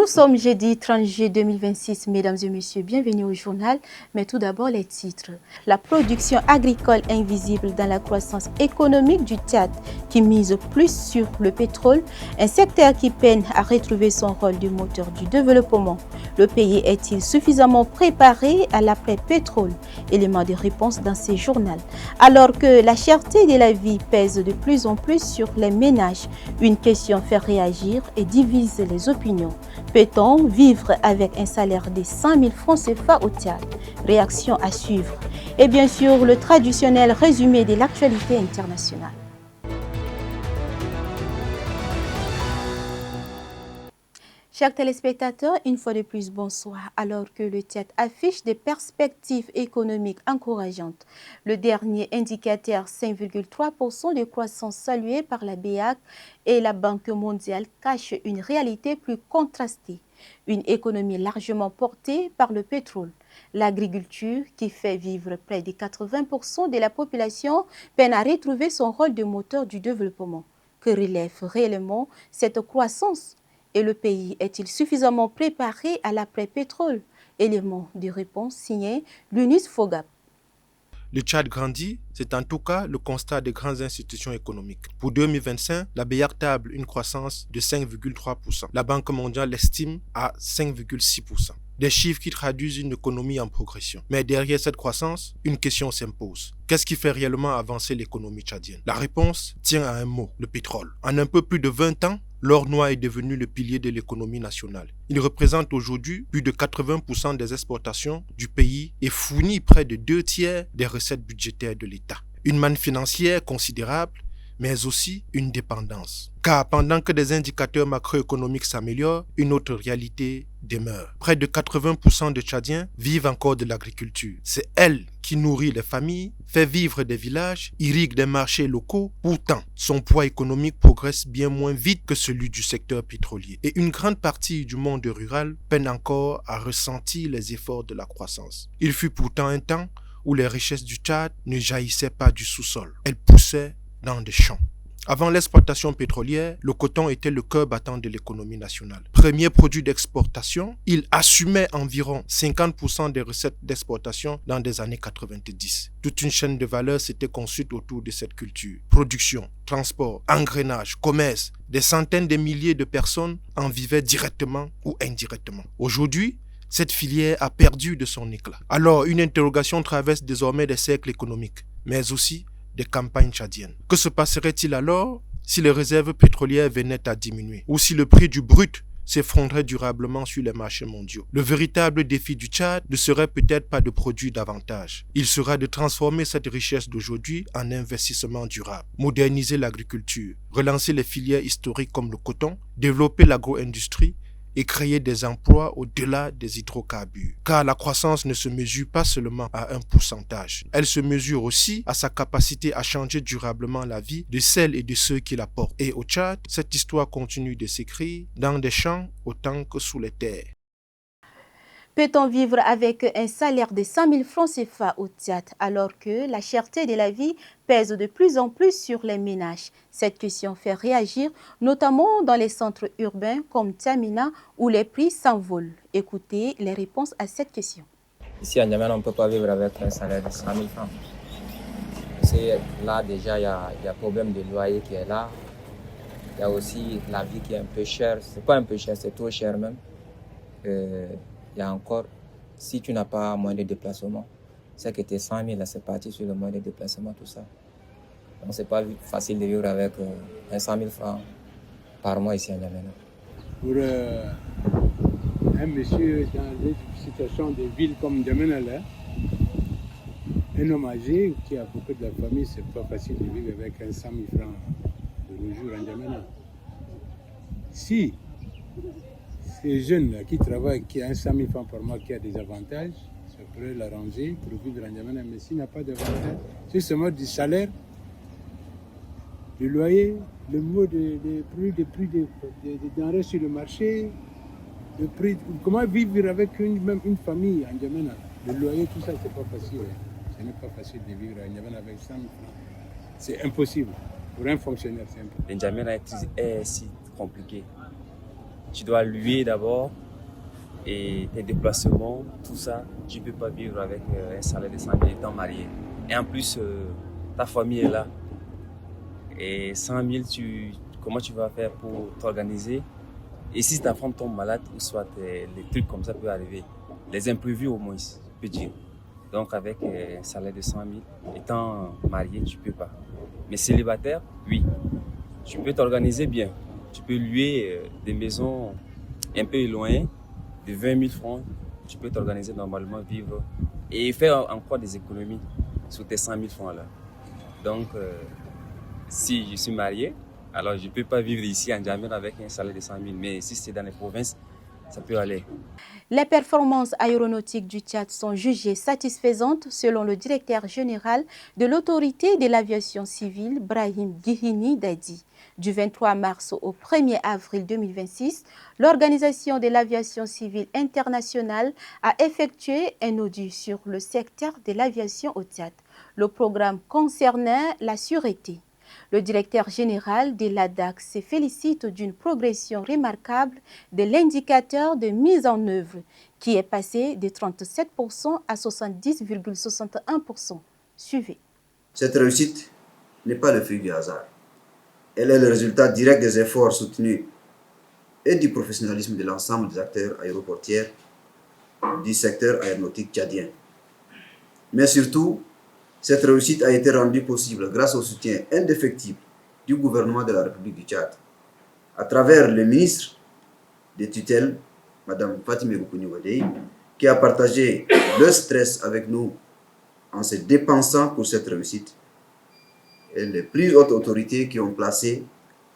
sommes jeudi 30 juillet 2026, mesdames et messieurs, bienvenue au journal. Mais tout d'abord les titres. La production agricole invisible dans la croissance économique du Tchad qui mise plus sur le pétrole, un secteur qui peine à retrouver son rôle de moteur du développement. Le pays est-il suffisamment préparé à l'après-pétrole? Élément de réponse dans ce journal. Alors que la cherté de la vie pèse de plus en plus sur les ménages, une question fait réagir et divise les opinions. Peut-on vivre avec un salaire de 100 000 francs CFA au Tchad? Réaction à suivre. Et bien sûr, le traditionnel résumé de l'actualité internationale. Chers téléspectateurs, une fois de plus, bonsoir. Alors que le Tchad affiche des perspectives économiques encourageantes, le dernier indicateur 5,3% de croissance salué par la BEAC et la Banque mondiale cache une réalité plus contrastée. Une économie largement portée par le pétrole. L'agriculture, qui fait vivre près de 80% de la population, peine à retrouver son rôle de moteur du développement. Que relève réellement cette croissance? Et le pays est-il suffisamment préparé à l'après-pétrole? Élément de réponse signé Lunis Fogap. Le Tchad grandit, c'est en tout cas le constat des grandes institutions économiques. Pour 2025, la BEAC table une croissance de 5,3%. La Banque mondiale l'estime à 5,6%. Des chiffres qui traduisent une économie en progression. Mais derrière cette croissance, une question s'impose. Qu'est-ce qui fait réellement avancer l'économie tchadienne? La réponse tient à un mot, le pétrole. En un peu plus de 20 ans, l'or noir est devenu le pilier de l'économie nationale. Il représente aujourd'hui plus de 80% des exportations du pays et fournit près de 2/3 des recettes budgétaires de l'État. Une manne financière considérable, mais aussi une dépendance. Car pendant que des indicateurs macroéconomiques s'améliorent, une autre réalité demeure. Près de 80% de Tchadiens vivent encore de l'agriculture. C'est elle qui nourrit les familles, fait vivre des villages, irrigue des marchés locaux. Pourtant, son poids économique progresse bien moins vite que celui du secteur pétrolier. Et une grande partie du monde rural peine encore à ressentir les efforts de la croissance. Il fut pourtant un temps où les richesses du Tchad ne jaillissaient pas du sous-sol. Elles poussaient dans des champs. Avant l'exploitation pétrolière, le coton était le cœur battant de l'économie nationale. Premier produit d'exportation, il assumait environ 50% des recettes d'exportation dans les années 90. Toute une chaîne de valeur s'était construite autour de cette culture. Production, transport, engrenage, commerce, des centaines de milliers de personnes en vivaient directement ou indirectement. Aujourd'hui, cette filière a perdu de son éclat. Alors, une interrogation traverse désormais des cercles économiques, mais aussi des campagnes tchadiennes. Que se passerait-il alors si les réserves pétrolières venaient à diminuer ou si le prix du brut s'effondrait durablement sur les marchés mondiaux? Le véritable défi du Tchad ne serait peut-être pas de produire davantage. Il sera de transformer cette richesse d'aujourd'hui en investissement durable, moderniser l'agriculture, relancer les filières historiques comme le coton, développer l'agro-industrie et créer des emplois au-delà des hydrocarbures. Car la croissance ne se mesure pas seulement à un pourcentage. Elle se mesure aussi à sa capacité à changer durablement la vie de celles et de ceux qui la portent. Et au Tchad, cette histoire continue de s'écrire dans des champs autant que sous les terres. Peut-on vivre avec un salaire de 100 000 francs CFA au Tchad alors que la cherté de la vie pèse de plus en plus sur les ménages? Cette question fait réagir, notamment dans les centres urbains comme Tchamina où les prix s'envolent. Écoutez les réponses à cette question. Ici à N'Djamena, on ne peut pas vivre avec un salaire de 100 000 francs. C'est là déjà, il y a un problème de loyer qui est là. Il y a aussi la vie qui est un peu chère. C'est pas un peu cher, c'est trop cher même. Il y a encore, si tu n'as pas moyen de déplacement, c'est que tes 100 000, là, c'est parti sur le moyen de déplacement, tout ça. Donc, c'est pas facile de vivre avec un 100 000 francs par mois ici à N'Djamena. Pour un monsieur dans une situation de ville comme N'Djamena, là, un homme âgé qui a beaucoup de la famille, c'est pas facile de vivre avec un 100 000 francs de nos jours à N'Djamena. Si ces jeunes-là qui travaillent, qui ont 100 000 francs par mois, qui a des avantages, ça pourrait l'arranger pour vivre en N'Djamena. Mais s'il n'a pas d'avantages, c'est seulement du salaire, du loyer, le mot des prix des denrées sur le marché, le prix, comment vivre avec même une famille en N'Djamena. Le loyer, tout ça, c'est pas facile. Ce n'est pas facile de vivre en N'Djamena avec 100 000 francs. C'est impossible. Pour un fonctionnaire, c'est impossible. N'Djamena est si compliqué. tu dois louer d'abord et tes déplacements, tout ça, tu ne peux pas vivre avec un salaire de 100 000 étant marié. Et en plus, ta famille est là. Et 100 000, comment tu vas faire pour t'organiser? Et si ta femme tombe malade, ou soit les trucs comme ça peuvent arriver. Les imprévus au moins, je peux dire. Donc avec un salaire de 100 000, étant marié, tu ne peux pas. Mais célibataire, oui. Tu peux t'organiser bien. Tu peux louer des maisons un peu éloignées, de 20 000 francs. Tu peux t'organiser normalement, vivre et faire encore des économies sur tes 100 000 francs là. Donc, si je suis marié, alors je ne peux pas vivre ici en Djamena avec un salaire de 100 000. Mais si c'est dans les provinces, ça peut aller. Les performances aéronautiques du Tchad sont jugées satisfaisantes selon le directeur général de l'autorité de l'aviation civile, Brahim Guihini Dadi. Du 23 mars au 1er avril 2026, l'Organisation de l'aviation civile internationale a effectué un audit sur le secteur de l'aviation au Tchad. Le programme concernait la sûreté. Le directeur général de l'ADAC se félicite d'une progression remarquable de l'indicateur de mise en œuvre qui est passé de 37% à 70,61%. Suivez. Cette réussite n'est pas le fruit du hasard. Elle est le résultat direct des efforts soutenus et du professionnalisme de l'ensemble des acteurs aéroportiers du secteur aéronautique tchadien. Mais surtout, cette réussite a été rendue possible grâce au soutien indéfectible du gouvernement de la République du Tchad, à travers le ministre de tutelle, Mme Fatimé Goukouni-Wadei, qui a partagé le stress avec nous en se dépensant pour cette réussite, et les plus hautes autorités qui ont placé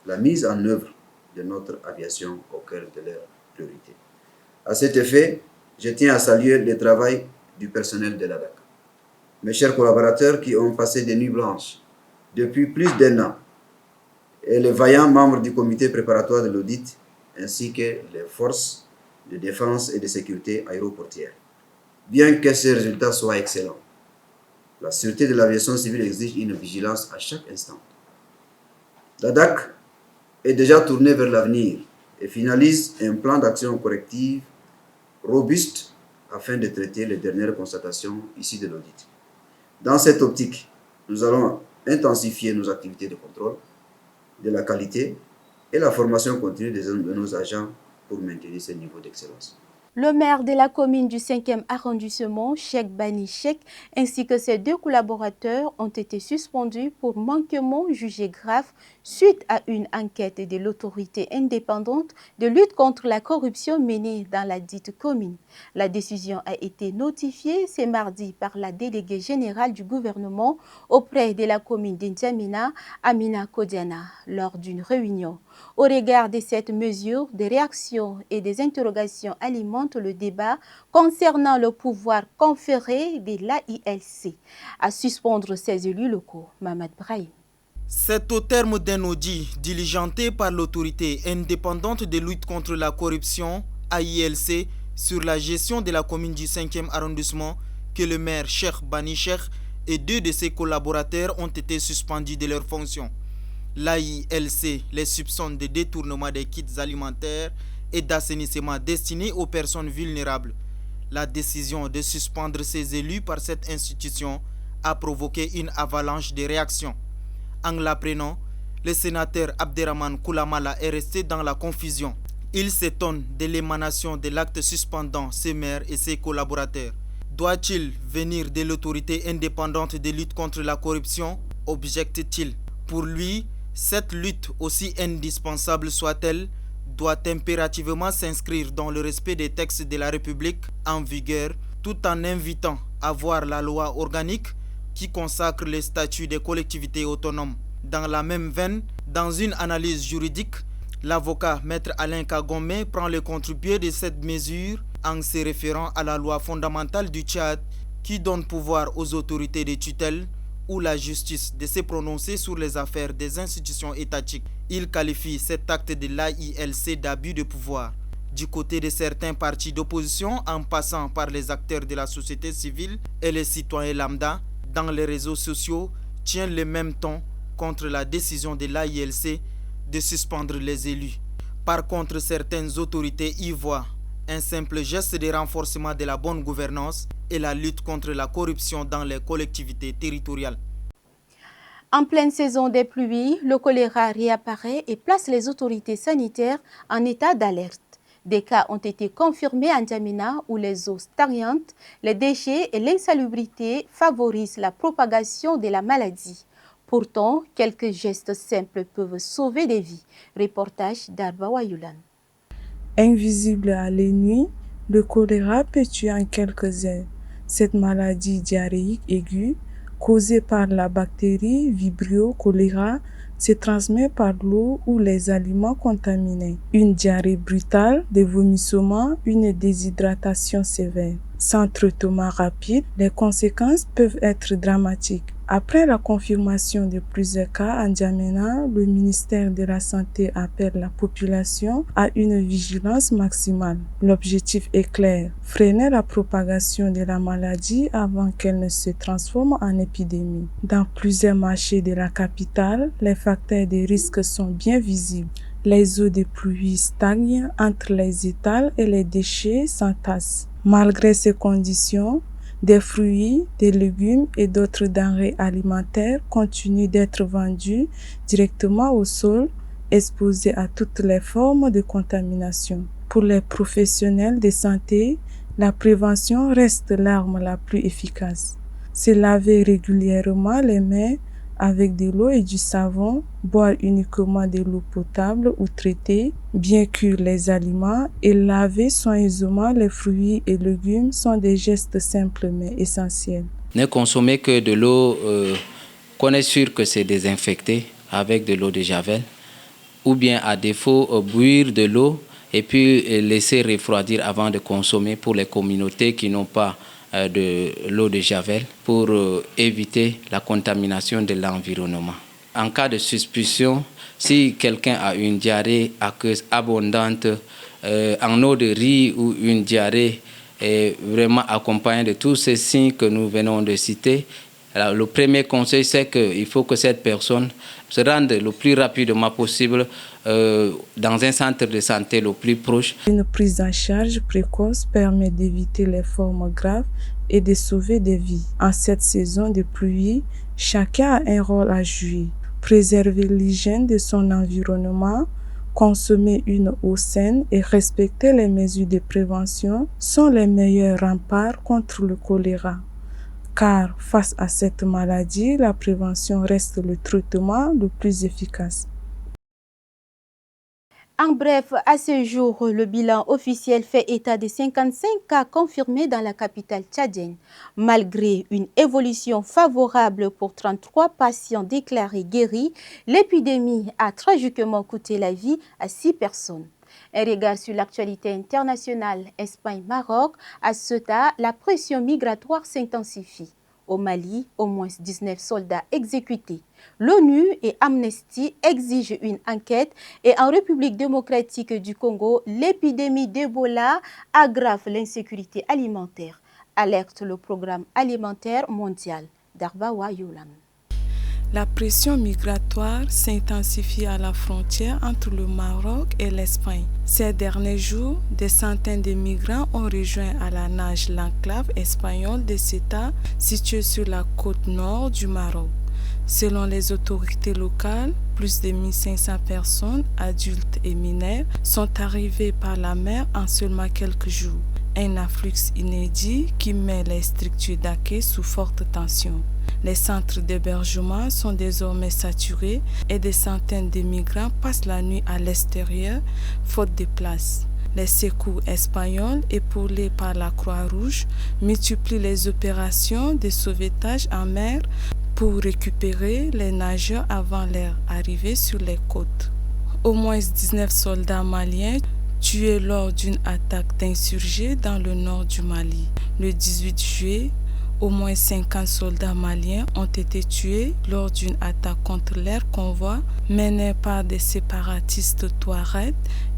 la mise en œuvre de notre aviation au cœur de leurs priorités. À cet effet, je tiens à saluer le travail du personnel de l'ADAC. Mes chers collaborateurs qui ont passé des nuits blanches depuis plus d'1 an, et les vaillants membres du comité préparatoire de l'audit, ainsi que les forces de défense et de sécurité aéroportière. Bien que ces résultats soient excellents, la sûreté de l'aviation civile exige une vigilance à chaque instant. L'ADAC est déjà tournée vers l'avenir et finalise un plan d'action corrective robuste afin de traiter les dernières constatations issues de l'audit. Dans cette optique, nous allons intensifier nos activités de contrôle de la qualité et la formation continue de nos agents pour maintenir ce niveau d'excellence. Le maire de la commune du 5e arrondissement, Cheikh Bani Cheikh, ainsi que ses 2 collaborateurs ont été suspendus pour manquement jugé grave suite à une enquête de l'autorité indépendante de lutte contre la corruption menée dans la dite commune. La décision a été notifiée ce mardi par la déléguée générale du gouvernement auprès de la commune d'Indjamena, Amina Kodiana, lors d'une réunion. Au regard de cette mesure, des réactions et des interrogations alimentent le débat concernant le pouvoir conféré de l'AILC à suspendre ses élus locaux. Mamad Brahim. C'est au terme d'un audit diligenté par l'autorité indépendante de lutte contre la corruption, AILC, sur la gestion de la commune du 5e arrondissement que le maire Cheikh Bani Cheikh et 2 de ses collaborateurs ont été suspendus de leurs fonctions. L'AILC les soupçonne de détournement des kits alimentaires et d'assainissement destinés aux personnes vulnérables. La décision de suspendre ces élus par cette institution a provoqué une avalanche de réactions. En l'apprenant, le sénateur Abderrahmane Koulamala est resté dans la confusion. Il s'étonne de l'émanation de l'acte suspendant ses maires et ses collaborateurs. Doit-il venir de l'autorité indépendante de lutte contre la corruption, objecte-t-il. Pour lui, cette lutte, aussi indispensable soit-elle, doit impérativement s'inscrire dans le respect des textes de la République en vigueur, tout en invitant à voir la loi organique qui consacre le statut des collectivités autonomes. Dans la même veine, dans une analyse juridique, l'avocat Maître Alain Kagomé prend le contre-pied de cette mesure en se référant à la loi fondamentale du Tchad qui donne pouvoir aux autorités de tutelle ou la justice de se prononcer sur les affaires des institutions étatiques. Il qualifie cet acte de l'AILC d'abus de pouvoir. Du côté de certains partis d'opposition, en passant par les acteurs de la société civile et les citoyens lambda, dans les réseaux sociaux, tient le même ton contre la décision de l'AILC de suspendre les élus. Par contre, certaines autorités y voient un simple geste de renforcement de la bonne gouvernance et la lutte contre la corruption dans les collectivités territoriales. En pleine saison des pluies, le choléra réapparaît et place les autorités sanitaires en état d'alerte. Des cas ont été confirmés à N'Djamena où les eaux stagnantes, les déchets et l'insalubrité favorisent la propagation de la maladie. Pourtant, quelques gestes simples peuvent sauver des vies. Reportage d'Arba Wayulan. Invisible à l'œil nu, le choléra peut tuer en quelques heures. Cette maladie diarrhéique aiguë, causée par la bactérie Vibrio cholera, se transmet par l'eau ou les aliments contaminés. Une diarrhée brutale, des vomissements, une déshydratation sévère. Sans traitement rapide, les conséquences peuvent être dramatiques. Après la confirmation de plusieurs cas à N'Djamena, le ministère de la Santé appelle la population à une vigilance maximale. L'objectif est clair, freiner la propagation de la maladie avant qu'elle ne se transforme en épidémie. Dans plusieurs marchés de la capitale, les facteurs de risque sont bien visibles. Les eaux de pluie stagnent entre les étals et les déchets s'entassent. Malgré ces conditions, des fruits, des légumes et d'autres denrées alimentaires continuent d'être vendus directement au sol, exposés à toutes les formes de contamination. Pour les professionnels de santé, la prévention reste l'arme la plus efficace. Se laver régulièrement les mains avec de l'eau et du savon, boire uniquement de l'eau potable ou traitée, bien cuire les aliments et laver soigneusement les fruits et légumes sont des gestes simples mais essentiels. Ne consommer que de l'eau qu'on est sûr que c'est désinfecté avec de l'eau de Javel, ou bien à défaut bouillir de l'eau et puis laisser refroidir avant de consommer pour les communautés qui n'ont pas de l'eau de Javel pour éviter la contamination de l'environnement. En cas de suspicion, si quelqu'un a une diarrhée aqueuse abondante en eau de riz ou une diarrhée vraiment accompagnée de tous ces signes que nous venons de citer, alors, le premier conseil, c'est qu'il faut que cette personne se rende le plus rapidement possible dans un centre de santé le plus proche. Une prise en charge précoce permet d'éviter les formes graves et de sauver des vies. En cette saison de pluie, chacun a un rôle à jouer. Préserver l'hygiène de son environnement, consommer une eau saine et respecter les mesures de prévention sont les meilleurs remparts contre le choléra. Car face à cette maladie, la prévention reste le traitement le plus efficace. En bref, à ce jour, le bilan officiel fait état de 55 cas confirmés dans la capitale tchadienne. Malgré une évolution favorable pour 33 patients déclarés guéris, l'épidémie a tragiquement coûté la vie à 6 personnes. Un regard sur l'actualité internationale Espagne-Maroc, à Ceuta, la pression migratoire s'intensifie. Au Mali, au moins 19 soldats exécutés. L'ONU et Amnesty exigent une enquête et en République démocratique du Congo, l'épidémie d'Ebola aggrave l'insécurité alimentaire. Alerte le programme alimentaire mondial. Darbawa Yolam. La pression migratoire s'intensifie à la frontière entre le Maroc et l'Espagne. Ces derniers jours, des centaines de migrants ont rejoint à la nage l'enclave espagnole de Ceuta, située sur la côte nord du Maroc. Selon les autorités locales, plus de 1500 personnes, adultes et mineurs, sont arrivées par la mer en seulement quelques jours. Un afflux inédit qui met les structures d'accueil sous forte tension. Les centres d'hébergement sont désormais saturés et des centaines de migrants passent la nuit à l'extérieur, faute de place. Les secours espagnols, épaulés par la Croix-Rouge, multiplient les opérations de sauvetage en mer pour récupérer les nageurs avant leur arrivée sur les côtes. Au moins 19 soldats maliens tués lors d'une attaque d'insurgés dans le nord du Mali. Le 18 juillet, au moins 50 soldats maliens ont été tués lors d'une attaque contre leur convoi menée par des séparatistes touaregs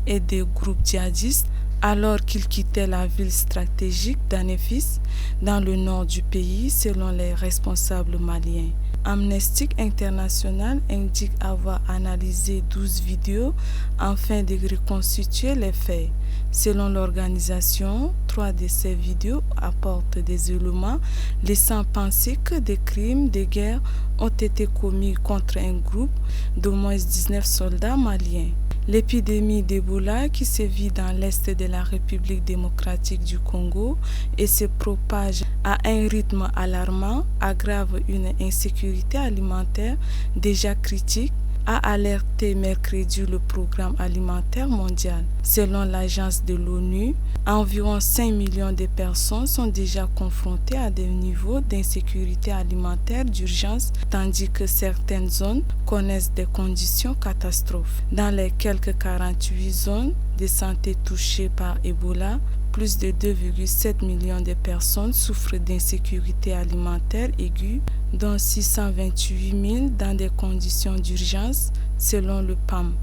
et des groupes djihadistes alors qu'ils quittaient la ville stratégique d'Anefis dans le nord du pays selon les responsables maliens. Amnesty International indique avoir analysé 12 vidéos afin de reconstituer les faits. Selon l'organisation, 3 de ces vidéos apportent des éléments laissant penser que des crimes de guerre ont été commis contre un groupe d'au moins 19 soldats maliens. L'épidémie d'Ebola qui sévit dans l'est de la République démocratique du Congo et se propage à un rythme alarmant aggrave une insécurité alimentaire déjà critique, a alerté mercredi le Programme alimentaire mondial. Selon l'agence de l'ONU, environ 5 millions de personnes sont déjà confrontées à des niveaux d'insécurité alimentaire d'urgence, tandis que certaines zones connaissent des conditions catastrophes. Dans les quelques 48 zones de santé touchées par Ebola, plus de 2,7 millions de personnes souffrent d'insécurité alimentaire aiguë, dont 628 000 dans des conditions d'urgence, selon le PAM.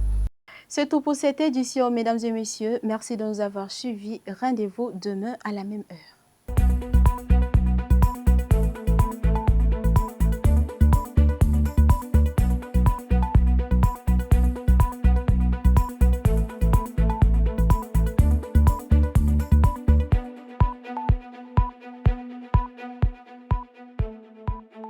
C'est tout pour cette édition, mesdames et messieurs. Merci de nous avoir suivis. Rendez-vous demain à la même heure.